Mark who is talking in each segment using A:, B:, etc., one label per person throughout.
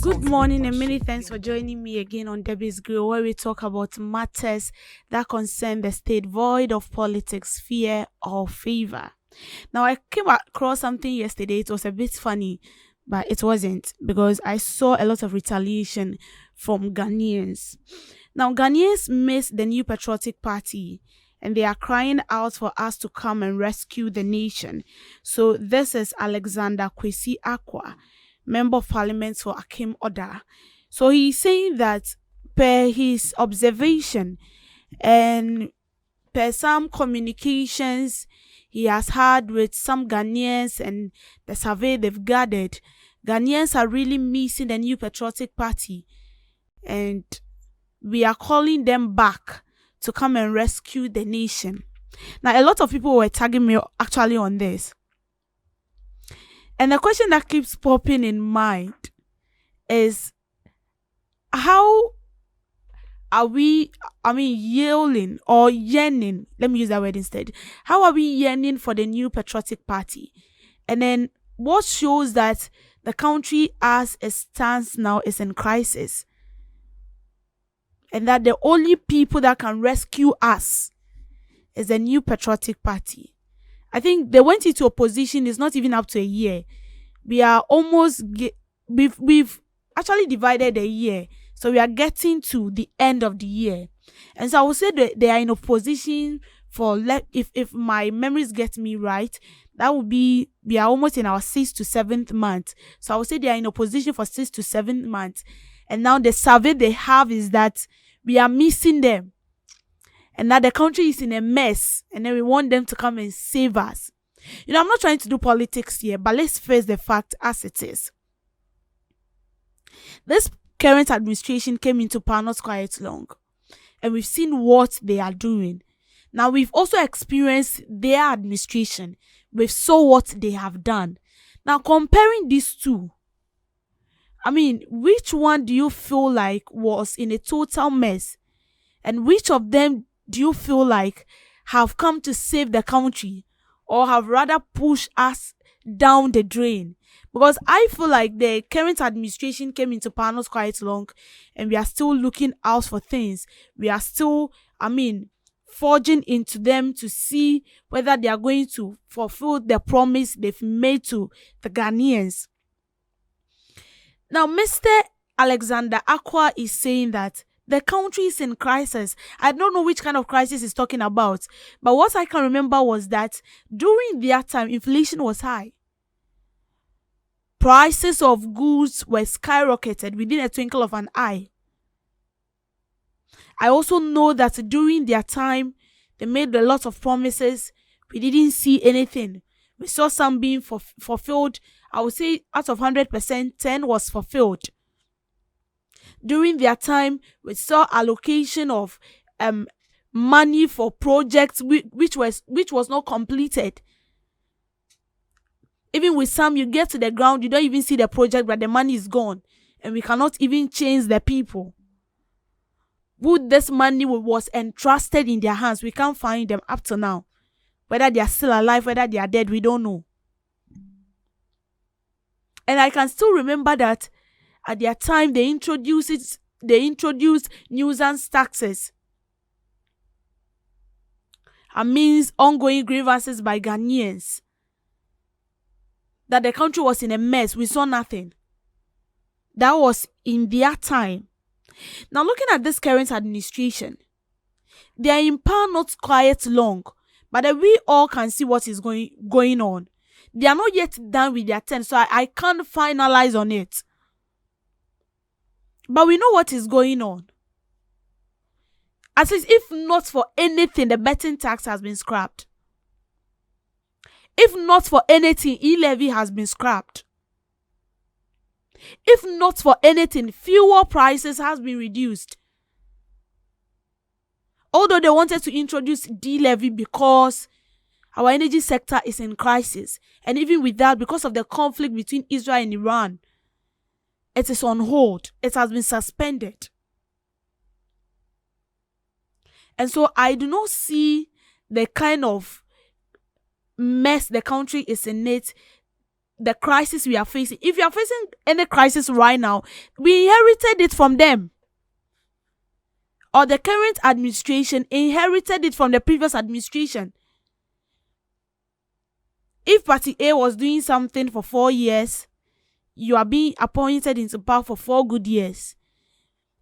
A: Good morning and many thanks for joining me again on Debbie's Grill, where we talk about matters that concern the state, void of politics, fear, or favor. Now, I came across something yesterday. It was a bit funny, but it wasn't, because I saw a lot of retaliation from Ghanaians. Now, Ghanaians miss the new patriotic party and they are crying out for us to come and rescue the nation. So this is Alexander Kwesi Akwa, Member of Parliament for Akim Oda. So he's saying that per his observation and per some communications he has had with some Ghanaians and the survey they've gathered, Ghanaians are really missing the new patriotic party, and we are calling them back to come and rescue the nation. Now, a lot of people were tagging me actually on this. And the question that keeps popping in mind is, how are we, yielding or yearning? Let me use that word instead. How are we yearning for the new patriotic party? And then what shows that the country as it stands now is in crisis? And that the only people that can rescue us is the new patriotic party. I think they went into opposition. It's not even up to a year. We are almost we've actually divided a year, so we are getting to the end of the year. And so I would say that they are in opposition for, if my memories get me right, that would be, we are almost in our 6th to 7th month. So I would say they are in opposition for 6 to 7 months. And now the survey they have is that we are missing them, and that the country is in a mess, and then we want them to come and save us. I'm not trying to do politics here, but let's face the fact as it is. This current administration came into power not quite long, and we've seen what they are doing. Now, we've also experienced their administration. We saw what they have done. Now, comparing these two, which one do you feel like was in a total mess? And which of them do you feel like have come to save the country, or have rather pushed us down the drain? Because I feel like the current administration came into power not quite long, and we are still looking out for things. We are still, forging into them to see whether they are going to fulfill the promise they've made to the Ghanaians. Now, Mr. Alexander Akwa is saying that the country is in crisis. I don't know which kind of crisis he's talking about, but what I can remember was that during their time, inflation was high. Prices of goods were skyrocketed within a twinkle of an eye. I also know that during their time, they made a lot of promises. We didn't see anything. We saw some being fulfilled. I would say out of 100%, 10 was fulfilled. During their time, we saw allocation of money for projects which was not completed. Even with some, you get to the ground, you don't even see the project, but the money is gone, and we cannot even change the people who this money was entrusted in their hands. We can't find them up to now. Whether they are still alive, whether they are dead, we don't know. And I can still remember that at their time they introduced nuisance taxes. Means ongoing grievances by Ghanaians. That the country was in a mess. We saw nothing. That was in their time. Now, looking at this current administration, they are in power not quite long, but we all can see what is going on. They are not yet done with their term, so I can't finalize on it. But we know what is going on. At least, if not for anything, the betting tax has been scrapped. If not for anything, e-levy has been scrapped. If not for anything, fuel prices has been reduced. Although they wanted to introduce D-levy because our energy sector is in crisis. And even with that, because of the conflict between Israel and Iran, it is on hold. It has been suspended. And so I do not see the kind of mess the country is in it the crisis we are facing. If you are facing any crisis right now, we inherited it from them. Or the current administration inherited it from the previous administration. If Party A was doing something for 4 years, you are being appointed into power for 4 good years,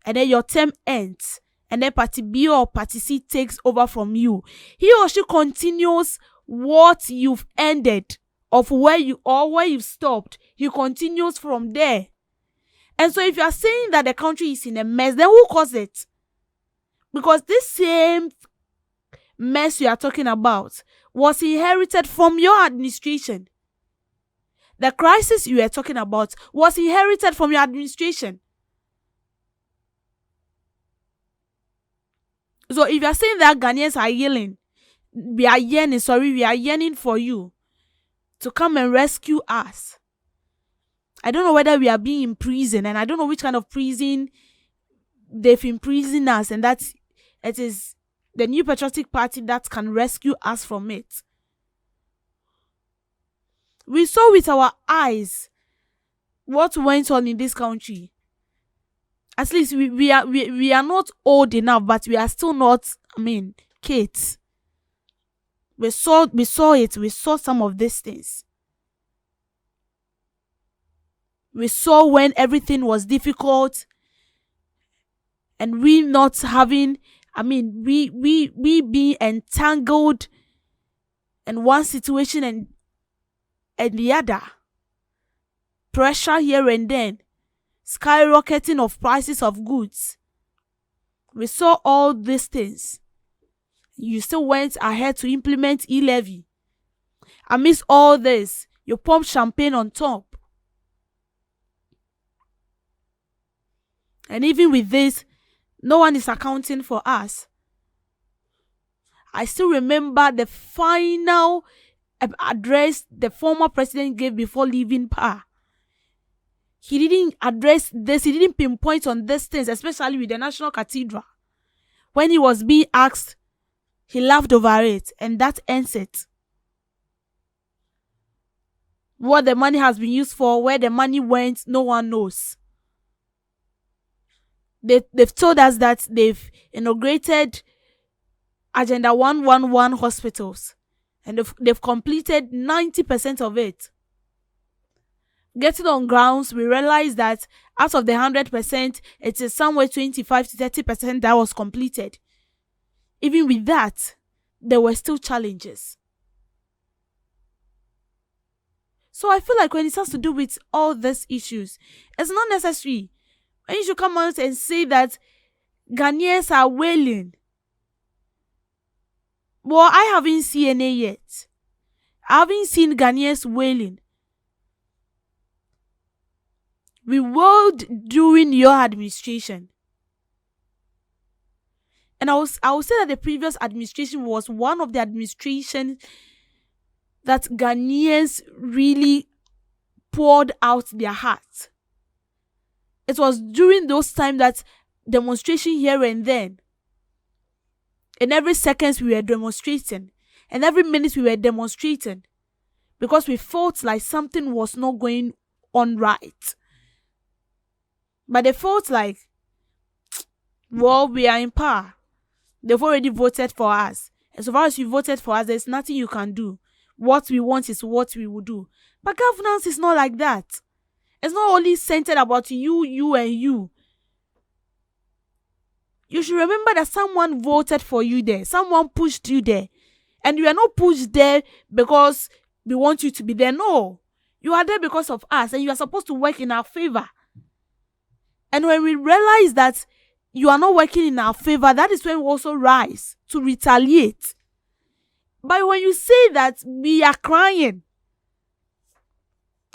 A: and then your term ends, and then Party B or Party C takes over from you. He or she continues what you've ended of where you've stopped. He continues from there. And so if you are saying that the country is in a mess, then who caused it? Because this same mess you are talking about was inherited from your administration. The crisis you are talking about was inherited from your administration. So if you are saying that Ghanaians are we are yearning for you to come and rescue us. I don't know whether we are being imprisoned, and I don't know which kind of prison they've imprisoned us, and that it is the New Patriotic Party that can rescue us from it. We saw with our eyes what went on in this country. At least we are not old enough, but we are still not, kids. We saw it. We saw some of these things. We saw when everything was difficult, and we not having, we being entangled in one situation and the other. Pressure here and then. Skyrocketing of prices of goods. We saw all these things. You still went ahead to implement e-levy. Amidst all this, you pump champagne on top. And even with this, no one is accounting for us. I still remember the final address the former president gave before leaving power. He didn't address this, he didn't pinpoint on these things, especially with the National Cathedral. When he was being asked, he laughed over it, and that ends it. What the money has been used for, where the money went, no one knows. They've told us that they've inaugurated Agenda 111 hospitals, and they've completed 90% of it. Getting on grounds, we realized that out of the 100%, it is somewhere 25 to 30% that was completed. Even with that, there were still challenges. So I feel like when it has to do with all these issues, it's not necessary. And you should come out and say that Ghanaians are wailing. Well, I haven't seen any yet. I haven't seen Ghanaians wailing. We wailed during your administration. And I will say that the previous administration was one of the administrations that Ghanaians really poured out their hearts. It was during those times that demonstration here and then. And every second we were demonstrating. And every minute we were demonstrating. Because we felt like something was not going on right. But they felt like, well, we are in power. They've already voted for us. And so far as you voted for us, there's nothing you can do. What we want is what we will do. But governance is not like that. It's not only centered about you, and you. You should remember that someone voted for you there. Someone pushed you there. And you are not pushed there because we want you to be there. No. You are there because of us, and you are supposed to work in our favor. And when we realize that you are not working in our favor, that is when we also rise to retaliate. But when you say that we are crying,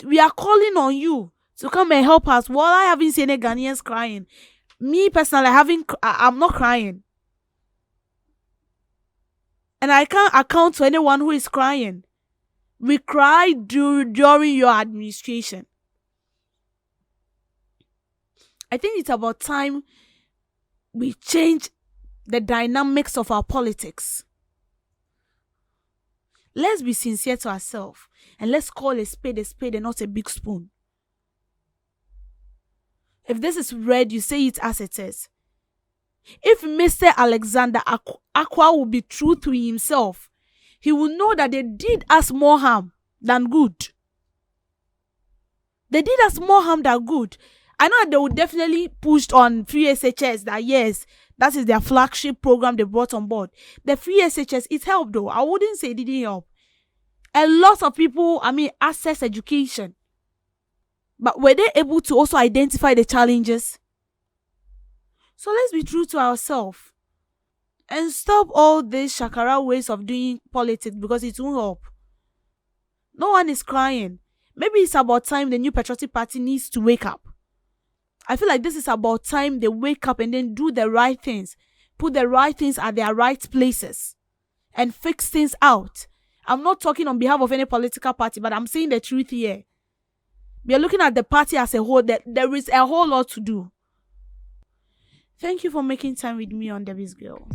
A: we are calling on you to come and help us. Well, I haven't seen any Ghanaians crying. Me personally, I'm not crying. And I can't account to anyone who is crying. We cried during your administration. I think it's about time we change the dynamics of our politics. Let's be sincere to ourselves and let's call a spade and not a big spoon. If this is red, you say it as it is. If Mr. Alexander Aqua will be true to himself, he will know that they did us more harm than good. They did us more harm than good. I know that they will definitely push on free SHS that yes, that is their flagship program they brought on board. The free SHS, it helped though. I wouldn't say it didn't help. A lot of people, access education. But were they able to also identify the challenges? So let's be true to ourselves and stop all these shakara ways of doing politics because it won't help. No one is crying. Maybe it's about time the new patriotic party needs to wake up. I feel like this is about time they wake up and then do the right things. Put the right things at their right places and fix things out. I'm not talking on behalf of any political party, but I'm saying the truth here. We are looking at the party as a whole. That there is a whole lot to do. Thank you for making time with me on Debbie's Girl.